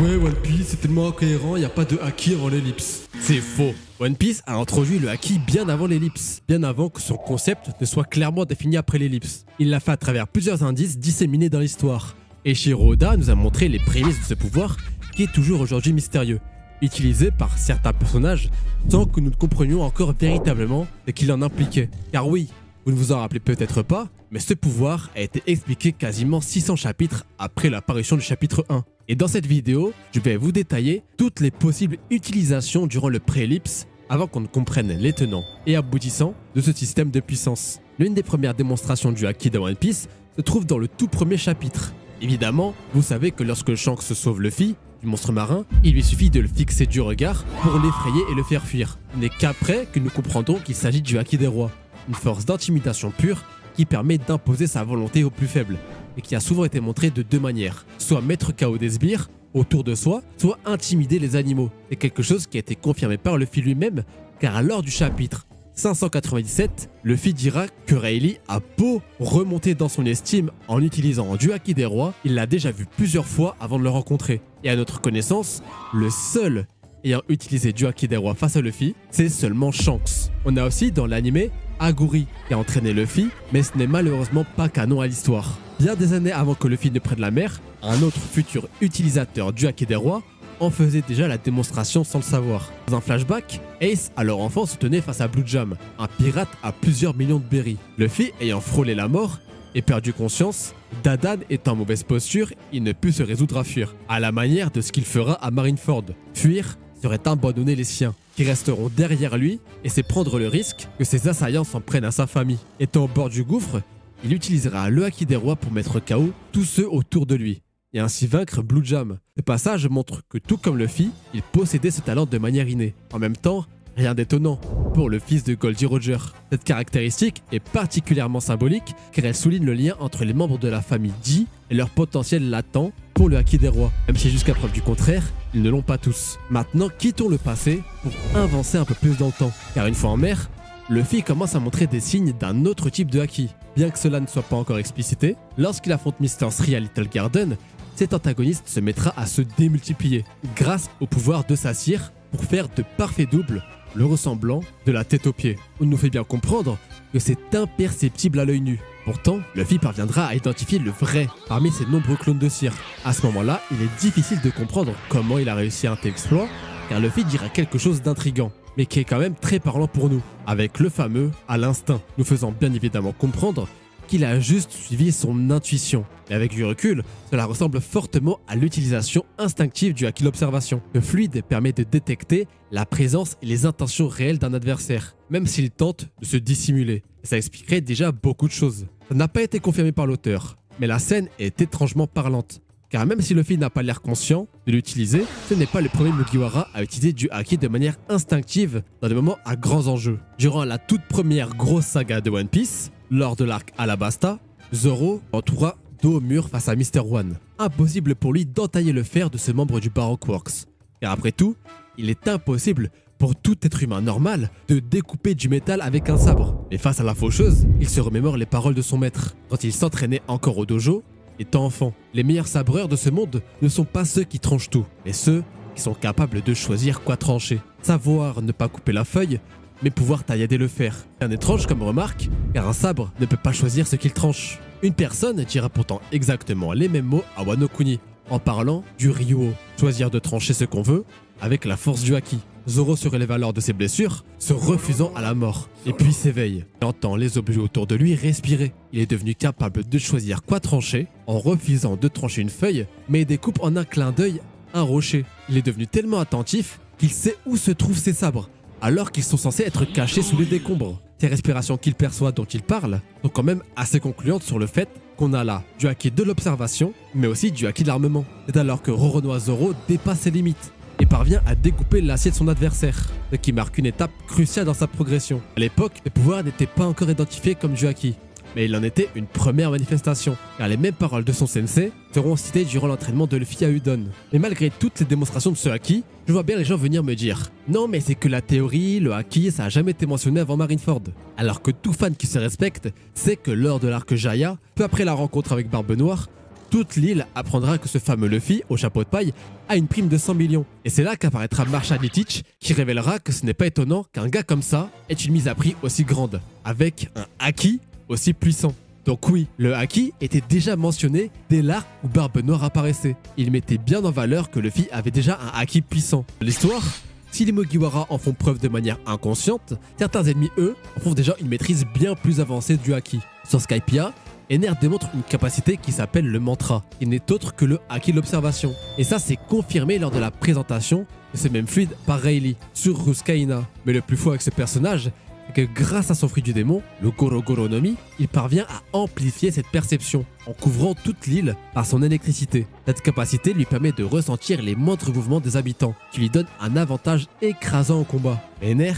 Ouais, One Piece, c'est tellement incohérent, y a pas de haki avant l'ellipse. C'est faux. One Piece a introduit le haki bien avant l'ellipse, bien avant que son concept ne soit clairement défini après l'ellipse. Il l'a fait à travers plusieurs indices disséminés dans l'histoire. Et Eiichiro Oda nous a montré les prémices de ce pouvoir qui est toujours aujourd'hui mystérieux, utilisé par certains personnages sans que nous ne comprenions encore véritablement ce qu'il en impliquait. Car oui, vous ne vous en rappelez peut-être pas, mais ce pouvoir a été expliqué quasiment 600 chapitres après l'apparition du chapitre 1. Et dans cette vidéo, je vais vous détailler toutes les possibles utilisations durant le pré-ellipse avant qu'on ne comprenne les tenants et aboutissants de ce système de puissance. L'une des premières démonstrations du haki de One Piece se trouve dans le tout premier chapitre. Évidemment, vous savez que lorsque Shanks sauve Luffy du monstre marin, il lui suffit de le fixer du regard pour l'effrayer et le faire fuir. Ce n'est qu'après que nous comprendrons qu'il s'agit du haki des rois, une force d'intimidation pure qui permet d'imposer sa volonté aux plus faibles et qui a souvent été montrée de deux manières, soit mettre KO des sbires autour de soi, soit intimider les animaux. C'est quelque chose qui a été confirmé par Luffy lui-même, car lors du chapitre 597, Luffy dira que Rayleigh a beau remonter dans son estime en utilisant du haki des rois, il l'a déjà vu plusieurs fois avant de le rencontrer. Et à notre connaissance, le seul ayant utilisé du haki des rois face à Luffy, c'est seulement Shanks. On a aussi dans l'anime Aguri qui a entraîné Luffy, mais ce n'est malheureusement pas canon à l'histoire. Bien des années avant que Luffy ne prenne la mer, un autre futur utilisateur du haki des rois en faisait déjà la démonstration sans le savoir. Dans un flashback, Ace, alors enfant, se tenait face à Blue Jam, un pirate à plusieurs millions de berries. Luffy ayant frôlé la mort et perdu conscience, Dadan étant en mauvaise posture, il ne put se résoudre à fuir, à la manière de ce qu'il fera à Marineford. Fuir serait abandonner les siens, qui resteront derrière lui, et c'est prendre le risque que ses assaillants s'en prennent à sa famille. Étant au bord du gouffre, il utilisera le haki des rois pour mettre KO tous ceux autour de lui, et ainsi vaincre Blue Jam. Ce passage montre que tout comme Luffy, il possédait ce talent de manière innée. En même temps, rien d'étonnant pour le fils de Goldie Roger. Cette caractéristique est particulièrement symbolique car elle souligne le lien entre les membres de la famille G et leur potentiel latent pour le haki des rois. Même si jusqu'à preuve du contraire, ils ne l'ont pas tous. Maintenant, quittons le passé pour avancer un peu plus dans le temps. Car une fois en mer, Luffy commence à montrer des signes d'un autre type de haki. Bien que cela ne soit pas encore explicité, lorsqu'il affronte Mr. Sri à Little Garden, cet antagoniste se mettra à se démultiplier grâce au pouvoir de sa cire pour faire de parfaits doubles le ressemblant de la tête aux pieds. On nous fait bien comprendre que c'est imperceptible à l'œil nu. Pourtant, Luffy parviendra à identifier le vrai parmi ses nombreux clones de cire. À ce moment-là, il est difficile de comprendre comment il a réussi un tel exploit, car Luffy dira quelque chose d'intriguant, mais qui est quand même très parlant pour nous, avec le fameux « à l'instinct », nous faisant bien évidemment comprendre qu'il a juste suivi son intuition. Et avec du recul, cela ressemble fortement à l'utilisation instinctive du haki d'observation. Le fluide permet de détecter la présence et les intentions réelles d'un adversaire, même s'il tente de se dissimuler. Et ça expliquerait déjà beaucoup de choses. Ça n'a pas été confirmé par l'auteur, mais la scène est étrangement parlante. Car même si Luffy n'a pas l'air conscient de l'utiliser, ce n'est pas le premier Mugiwara à utiliser du haki de manière instinctive dans des moments à grands enjeux. Durant la toute première grosse saga de One Piece, lors de l'arc Alabasta, Zoro entoura dos au mur face à Mr. One. Impossible pour lui d'entailler le fer de ce membre du Baroque Works. Car après tout, il est impossible pour tout être humain normal de découper du métal avec un sabre. Mais face à la faucheuse, il se remémore les paroles de son maître quand il s'entraînait encore au dojo. Étant enfant, les meilleurs sabreurs de ce monde ne sont pas ceux qui tranchent tout, mais ceux qui sont capables de choisir quoi trancher. Savoir ne pas couper la feuille, mais pouvoir taillader le fer. C'est étrange comme remarque, car un sabre ne peut pas choisir ce qu'il tranche. Une personne dira pourtant exactement les mêmes mots à Wano Kuni, en parlant du Ryuo, choisir de trancher ce qu'on veut avec la force du haki. Zoro se relève alors de ses blessures, se refusant à la mort, et puis s'éveille. Il entend les objets autour de lui respirer. Il est devenu capable de choisir quoi trancher, en refusant de trancher une feuille, mais il découpe en un clin d'œil un rocher. Il est devenu tellement attentif qu'il sait où se trouvent ses sabres, alors qu'ils sont censés être cachés sous les décombres. Ces respirations qu'il perçoit dont il parle sont quand même assez concluantes sur le fait qu'on a là du haki de l'observation, mais aussi du haki de l'armement. C'est alors que Roronoa Zoro dépasse ses limites et parvient à découper l'acier de son adversaire, ce qui marque une étape cruciale dans sa progression. À l'époque, le pouvoir n'était pas encore identifié comme du haki, mais il en était une première manifestation, car les mêmes paroles de son sensei seront citées durant l'entraînement de Luffy à Udon. Mais malgré toutes les démonstrations de ce haki, je vois bien les gens venir me dire « Non mais c'est que la théorie, le haki, ça a jamais été mentionné avant Marineford ». Alors que tout fan qui se respecte sait que lors de l'arc Jaya, peu après la rencontre avec Barbe Noire, toute l'île apprendra que ce fameux Luffy, au chapeau de paille, a une prime de 100 millions. Et c'est là qu'apparaîtra Marshall Litich, qui révélera que ce n'est pas étonnant qu'un gars comme ça ait une mise à prix aussi grande, avec un haki aussi puissant. Donc oui, le haki était déjà mentionné dès l'arc où Barbe Noire apparaissait. Il mettait bien en valeur que Luffy avait déjà un haki puissant. L'histoire, si les Mugiwara en font preuve de manière inconsciente, certains ennemis, eux, en font déjà une maîtrise bien plus avancée du haki. Sur Skypiea, Ener démontre une capacité qui s'appelle le mantra, qui n'est autre que le haki de l'observation. Et ça, c'est confirmé lors de la présentation de ce même fluide par Rayleigh sur Ruskaina. Mais le plus fou avec ce personnage, c'est que grâce à son fruit du démon, le Goro Goro no Mi, il parvient à amplifier cette perception en couvrant toute l'île par son électricité. Cette capacité lui permet de ressentir les moindres mouvements des habitants, qui lui donne un avantage écrasant au combat. Mais Ener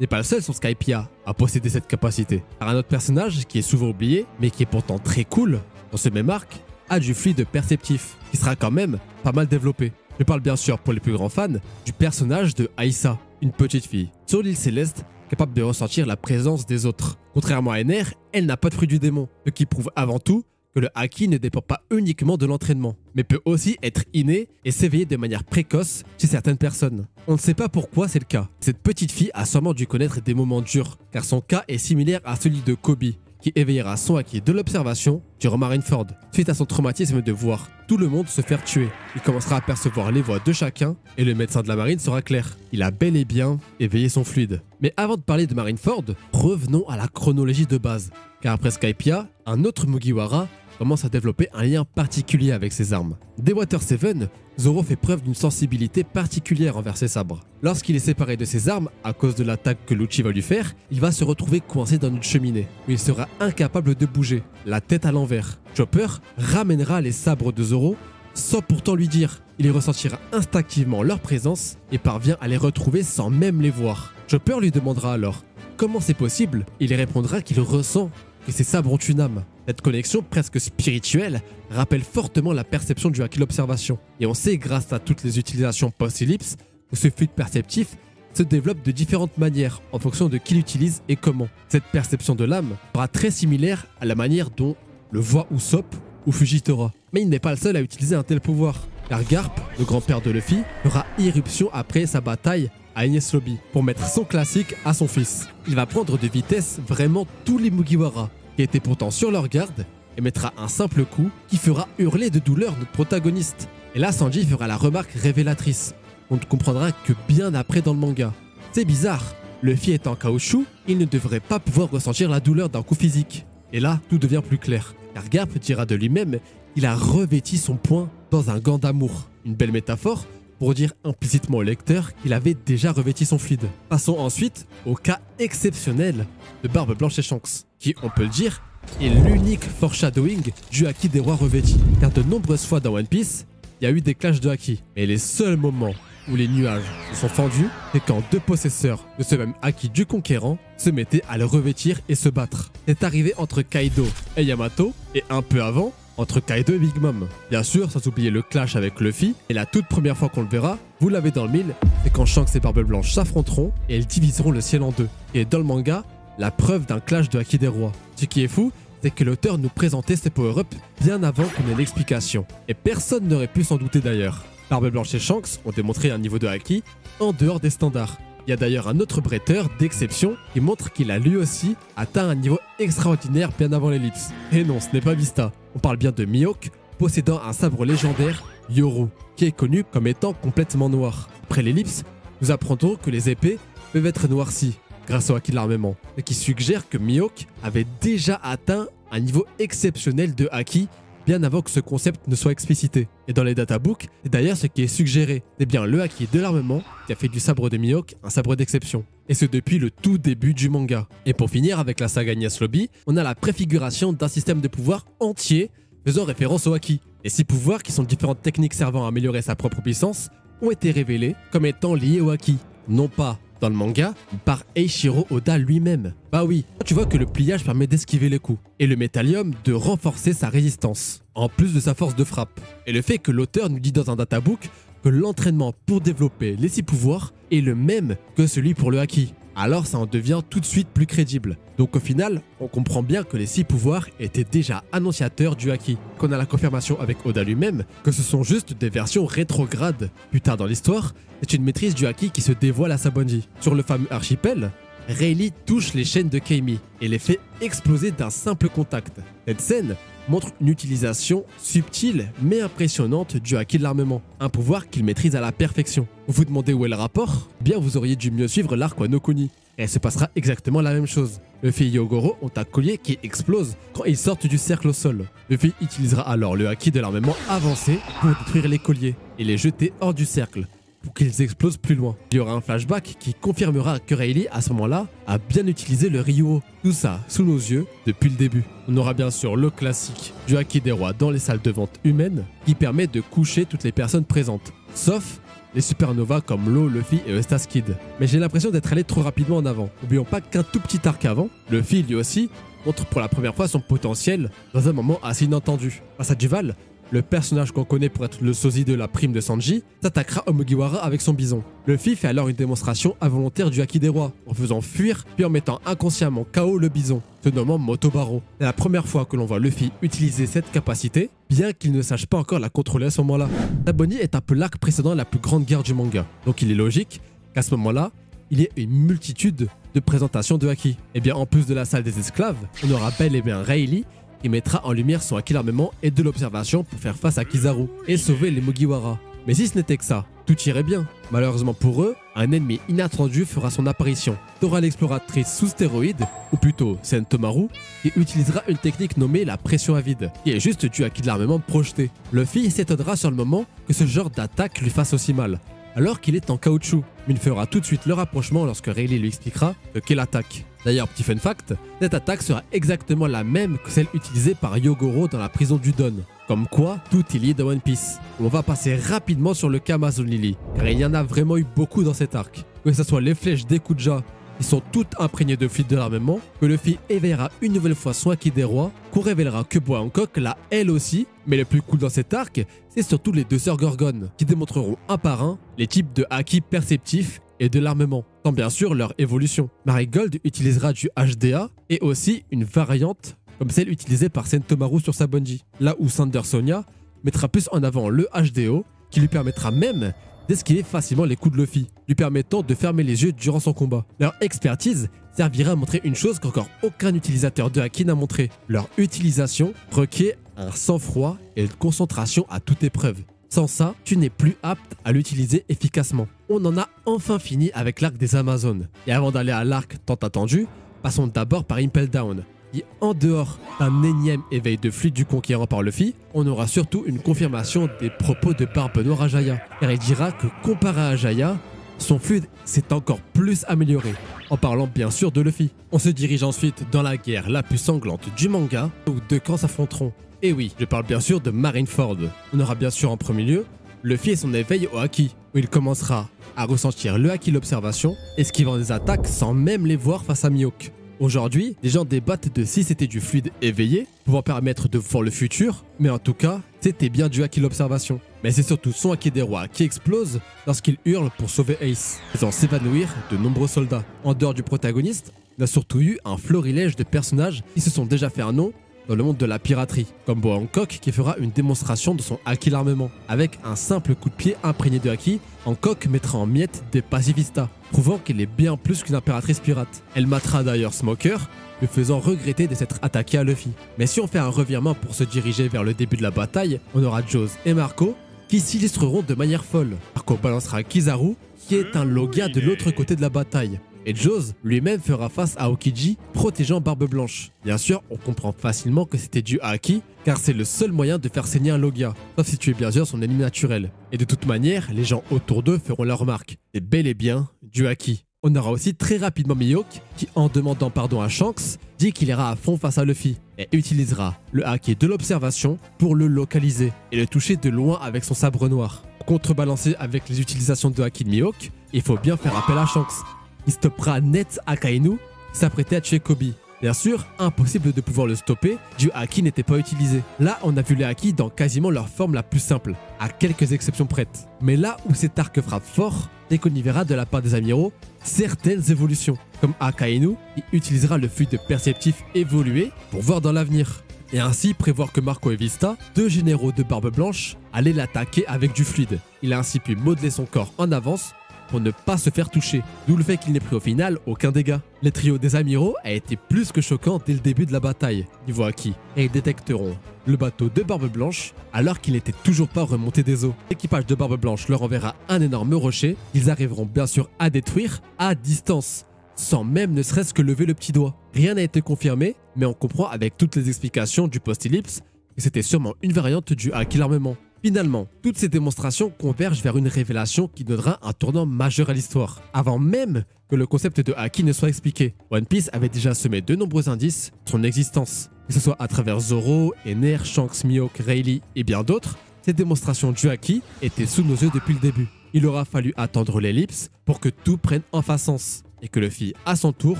n'est pas le seul sur Skypiea à posséder cette capacité. Car un autre personnage qui est souvent oublié, mais qui est pourtant très cool, dans ce même arc, a du fluide perceptif, qui sera quand même pas mal développé. Je parle bien sûr, pour les plus grands fans, du personnage de Aïssa, une petite fille, sur l'île céleste, capable de ressentir la présence des autres. Contrairement à Ener, elle n'a pas de fruit du démon, ce qui prouve avant tout que le haki ne dépend pas uniquement de l'entraînement, mais peut aussi être inné et s'éveiller de manière précoce chez certaines personnes. On ne sait pas pourquoi c'est le cas. Cette petite fille a sûrement dû connaître des moments durs, car son cas est similaire à celui de Kobe, qui éveillera son haki de l'observation durant Marineford. Suite à son traumatisme de voir tout le monde se faire tuer, il commencera à percevoir les voix de chacun et le médecin de la marine sera clair. Il a bel et bien éveillé son fluide. Mais avant de parler de Marineford, revenons à la chronologie de base. Car après Skypiea, un autre Mugiwara commence à développer un lien particulier avec ses armes. Dès Water 7, Zoro fait preuve d'une sensibilité particulière envers ses sabres. Lorsqu'il est séparé de ses armes à cause de l'attaque que Lucci va lui faire, il va se retrouver coincé dans une cheminée, où il sera incapable de bouger, la tête à l'envers. Chopper ramènera les sabres de Zoro sans pourtant lui dire. Il y ressentira instinctivement leur présence et parvient à les retrouver sans même les voir. Chopper lui demandera alors comment c'est possible. Il répondra qu'il ressent que ses sabres ont une âme. Cette connexion presque spirituelle rappelle fortement la perception du haki l'observation. Et on sait grâce à toutes les utilisations post-ellipse que ce fluide perceptif se développe de différentes manières en fonction de qui l'utilise et comment. Cette perception de l'âme sera très similaire à la manière dont le voit Usopp ou Fujitora. Mais il n'est pas le seul à utiliser un tel pouvoir, car Garp, le grand-père de Luffy, fera irruption après sa bataille à Enies Lobby pour mettre son classique à son fils. Il va prendre de vitesse vraiment tous les Mugiwara, qui étaient pourtant sur leur garde, et mettra un simple coup qui fera hurler de douleur notre protagoniste. Et là, Sanji fera la remarque révélatrice. On ne comprendra que bien après dans le manga. C'est bizarre, Luffy est en caoutchouc, il ne devrait pas pouvoir ressentir la douleur d'un coup physique. Et là, tout devient plus clair, car Garp dira de lui-même qu'il a revêti son poing dans un gant d'amour. Une belle métaphore pour dire implicitement au lecteur qu'il avait déjà revêti son fluide. Passons ensuite au cas exceptionnel de Barbe Blanche et Shanks, qui, on peut le dire, est l'unique foreshadowing du haki des rois revêtis. Car de nombreuses fois dans One Piece, il y a eu des clashs de haki. Mais les seuls moments où les nuages se sont fendus, c'est quand deux possesseurs de ce même haki du conquérant se mettaient à le revêtir et se battre. C'est arrivé entre Kaido et Yamato, et un peu avant, entre Kaido et Big Mom. Bien sûr, sans oublier le clash avec Luffy, et la toute première fois qu'on le verra, vous l'avez dans le mille, c'est quand Shanks et Barbe Blanche s'affronteront et elles diviseront le ciel en deux. Et dans le manga, la preuve d'un clash de haki des rois. Ce qui est fou, c'est que l'auteur nous présentait ces power-ups bien avant qu'on ait l'explication. Et personne n'aurait pu s'en douter d'ailleurs. Barbe Blanche et Shanks ont démontré un niveau de haki en dehors des standards. Il y a d'ailleurs un autre bretteur d'exception qui montre qu'il a lui aussi atteint un niveau extraordinaire bien avant l'ellipse. Et non, ce n'est pas Vista. On parle bien de Mihawk, possédant un sabre légendaire, Yoru, qui est connu comme étant complètement noir. Après l'ellipse, nous apprendrons que les épées peuvent être noircies grâce au haki de l'armement, ce qui suggère que Mihawk avait déjà atteint un niveau exceptionnel de haki bien avant que ce concept ne soit explicité. Et dans les databooks, c'est d'ailleurs ce qui est suggéré. C'est bien le haki de l'armement qui a fait du sabre de Mihawk un sabre d'exception. Et ce depuis le tout début du manga. Et pour finir avec la saga Enies Lobby, on a la préfiguration d'un système de pouvoir entier faisant référence au haki. Les 6 pouvoirs, qui sont différentes techniques servant à améliorer sa propre puissance, ont été révélés comme étant liés au haki. Non pas dans le manga, par Eiichiro Oda lui-même. Bah oui, tu vois que le pliage permet d'esquiver les coups, et le métallium de renforcer sa résistance, en plus de sa force de frappe. Et le fait que l'auteur nous dit dans un databook que l'entraînement pour développer les 6 pouvoirs est le même que celui pour le haki. Alors ça en devient tout de suite plus crédible. Donc au final, on comprend bien que les 6 pouvoirs étaient déjà annonciateurs du haki. Qu'on a la confirmation avec Oda lui-même que ce sont juste des versions rétrogrades. Plus tard dans l'histoire, c'est une maîtrise du haki qui se dévoile à Sabanji. Sur le fameux archipel, Rayleigh touche les chaînes de Keimi et les fait exploser d'un simple contact. Cette scène montre une utilisation subtile mais impressionnante du haki de l'armement, un pouvoir qu'il maîtrise à la perfection. Vous vous demandez où est le rapport? Bien, vous auriez dû mieux suivre l'arc Wano Kuni. Et il se passera exactement la même chose. Luffy et Hyogoro ont un collier qui explose quand ils sortent du cercle au sol. Luffy utilisera alors le haki de l'armement avancé pour détruire les colliers et les jeter hors du cercle, pour qu'ils explosent plus loin. Il y aura un flashback qui confirmera que Rayleigh, à ce moment-là, a bien utilisé le Ryuo. Tout ça sous nos yeux depuis le début. On aura bien sûr le classique du haki des rois dans les salles de vente humaines qui permet de coucher toutes les personnes présentes, sauf les supernovas comme Law, Luffy et Eustace Kid. Mais j'ai l'impression d'être allé trop rapidement en avant. N'oublions pas qu'un tout petit arc avant, Luffy lui aussi montre pour la première fois son potentiel dans un moment assez inattendu. Face à Duval, le personnage qu'on connaît pour être le sosie de la prime de Sanji s'attaquera au Mugiwara avec son bison. Luffy fait alors une démonstration involontaire du haki des rois, en faisant fuir puis en mettant inconsciemment KO le bison, se nommant Motobaro. C'est la première fois que l'on voit Luffy utiliser cette capacité, bien qu'il ne sache pas encore la contrôler à ce moment-là. Sabanji est un peu l'arc précédent la plus grande guerre du manga, donc il est logique qu'à ce moment-là, il y ait une multitude de présentations de haki. Et bien en plus de la salle des esclaves, on aura bel et bien Rayleigh qui mettra en lumière son haki d'armement et de l'observation pour faire face à Kizaru et sauver les Mugiwara. Mais si ce n'était que ça, tout irait bien. Malheureusement pour eux, un ennemi inattendu fera son apparition. Tora l'exploratrice sous stéroïdes, ou plutôt Sentomaru, qui utilisera une technique nommée la pression à vide, qui est juste du haki de l'armement projeté. Luffy s'étonnera sur le moment que ce genre d'attaque lui fasse aussi mal, alors qu'il est en caoutchouc, mais il fera tout de suite le rapprochement lorsque Rayleigh lui expliquera de quelle attaque. D'ailleurs, petit fun fact, cette attaque sera exactement la même que celle utilisée par Hyogoro dans la prison du Don. Comme quoi, tout est lié dans One Piece. On va passer rapidement sur le cas Amazon Lily, car il y en a vraiment eu beaucoup dans cet arc. Que ce soit les flèches d'Ekuja, qui sont toutes imprégnées de fluide de l'armement, que Luffy éveillera une nouvelle fois son haki des rois, qu'on révélera que Boa Hancock l'a elle aussi, mais le plus cool dans cet arc, c'est surtout les deux sœurs Gorgon, qui démontreront un par un les types de haki perceptifs et de l'armement, sans bien sûr leur évolution. Marigold utilisera du HDA et aussi une variante comme celle utilisée par Sentomaru sur Sabanji, là où Sander Sonia mettra plus en avant le HDO, qui lui permettra même d'esquiver facilement les coups de Luffy, lui permettant de fermer les yeux durant son combat. Leur expertise servira à montrer une chose qu'encore aucun utilisateur de haki n'a montré. Leur utilisation requiert un sang-froid et une concentration à toute épreuve. Sans ça, tu n'es plus apte à l'utiliser efficacement. On en a enfin fini avec l'arc des Amazones. Et avant d'aller à l'arc tant attendu, passons d'abord par Impel Down. Et en dehors d'un énième éveil de fluide du conquérant par Luffy, on aura surtout une confirmation des propos de Barbe Noire à Jaya. Car il dira que comparé à Jaya, son fluide s'est encore plus amélioré, en parlant bien sûr de Luffy. On se dirige ensuite dans la guerre la plus sanglante du manga, où deux camps s'affronteront. Et oui, je parle bien sûr de Marineford. On aura bien sûr en premier lieu Luffy et son éveil au haki, où il commencera à ressentir le haki l'observation, esquivant des attaques sans même les voir face à Mihawk. Aujourd'hui, les gens débattent de si c'était du fluide éveillé, pouvant permettre de voir le futur, mais en tout cas, c'était bien du haki l'observation. Mais c'est surtout son haki des rois qui explose lorsqu'il hurle pour sauver Ace, faisant s'évanouir de nombreux soldats. En dehors du protagoniste, on a surtout eu un florilège de personnages qui se sont déjà fait un nom dans le monde de la piraterie, comme Boa Hancock qui fera une démonstration de son haki l'armement. Avec un simple coup de pied imprégné de haki, Hancock mettra en miettes des pacifistas, prouvant qu'elle est bien plus qu'une impératrice pirate. Elle matera d'ailleurs Smoker, le faisant regretter de s'être attaqué à Luffy. Mais si on fait un revirement pour se diriger vers le début de la bataille, on aura Joz et Marco qui s'illustreront de manière folle. Marco balancera Kizaru, qui est un Logia de l'autre côté de la bataille. Et Joz lui-même fera face à Aokiji, protégeant Barbe Blanche. Bien sûr, on comprend facilement que c'était du haki, car c'est le seul moyen de faire saigner un Logia, sauf si tu es bien sûr son ennemi naturel. Et de toute manière, les gens autour d'eux feront leur remarque. C'est bel et bien du haki. On aura aussi très rapidement Mihawk, qui en demandant pardon à Shanks, dit qu'il ira à fond face à Luffy, et utilisera le haki de l'observation pour le localiser, et le toucher de loin avec son sabre noir. Contrebalancé avec les utilisations de haki de Mihawk, il faut bien faire appel à Shanks. Il stoppera net Akainu, qui s'apprêtait à tuer Kobe, Bien sûr, impossible de pouvoir le stopper, du haki n'était pas utilisé. Là, on a vu les haki dans quasiment leur forme la plus simple, à quelques exceptions prêtes. Mais là où cet arc frappe fort, c'est qu'on y verra de la part des amiraux certaines évolutions, comme Akainu, qui utilisera le fluide perceptif évolué pour voir dans l'avenir. Et ainsi prévoir que Marco et Vista, deux généraux de Barbe Blanche, allaient l'attaquer avec du fluide. Il a ainsi pu modeler son corps en avance pour ne pas se faire toucher, d'où le fait qu'il n'ait pris au final aucun dégât. Le trio des amiraux a été plus que choquant dès le début de la bataille, niveau haki, et ils détecteront le bateau de Barbe Blanche alors qu'il n'était toujours pas remonté des eaux. L'équipage de Barbe Blanche leur enverra un énorme rocher, ils arriveront bien sûr à détruire à distance, sans même ne serait-ce que lever le petit doigt. Rien n'a été confirmé, mais on comprend avec toutes les explications du post-ellipse que c'était sûrement une variante du haki l'armement. Finalement, toutes ces démonstrations convergent vers une révélation qui donnera un tournant majeur à l'histoire. Avant même que le concept de haki ne soit expliqué, One Piece avait déjà semé de nombreux indices sur son existence. Que ce soit à travers Zoro, Ener, Shanks, Mihawk, Rayleigh et bien d'autres, ces démonstrations du haki étaient sous nos yeux depuis le début. Il aura fallu attendre l'ellipse pour que tout prenne enfin sens, et que Luffy, à son tour,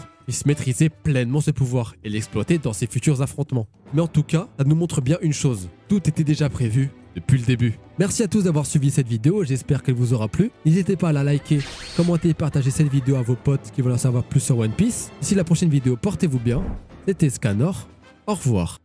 puisse maîtriser pleinement ce pouvoir et l'exploiter dans ses futurs affrontements. Mais en tout cas, ça nous montre bien une chose, tout était déjà prévu depuis le début. Merci à tous d'avoir suivi cette vidéo, j'espère qu'elle vous aura plu. N'hésitez pas à la liker, commenter et partager cette vidéo à vos potes qui veulent en savoir plus sur One Piece. D'ici la prochaine vidéo, portez-vous bien. C'était Scanor, au revoir.